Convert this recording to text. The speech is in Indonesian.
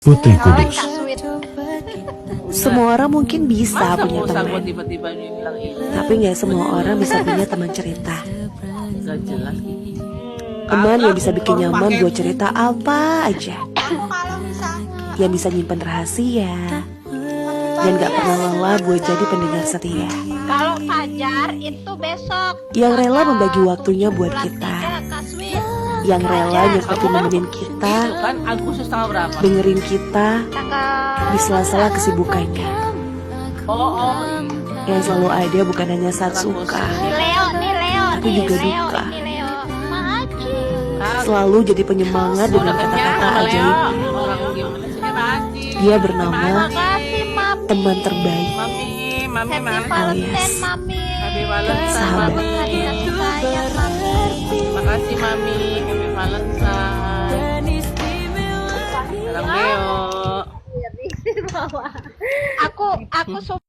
Putri Kudus. Semua orang mungkin bisa punya teman, tiba-tiba dia bilang itu tapi nggak semua orang bisa punya teman cerita. gak jelas. Teman yang bisa bikin nyaman buat cerita apa aja, Kalau misalnya yang bisa nyimpen rahasia, dan gak pernah lelah buat jadi pendengar setia, kalau Fajar itu besok yang rela membagi waktunya buat kita, Kaswin yang rela nyempetin nemenin kita, Itu kan Agustus tanggal berapa? dengerin kita tanggal di sela-sela kesibukannya, Oh, yang selalu ada bukan hanya saat suka, Leo tapi juga duka, ini Leo Maji selalu jadi penyemangat dengan kata-kata ajaib. Orang gimana sih Mati? Dia bernama makasih mami teman terbaik Mami Happy mana? Valentine mami Happy Valentine, Sahabat. Mami. hari kasih sayang mami Makasih Mami, Happy Valentine. Salam Leo. aku suka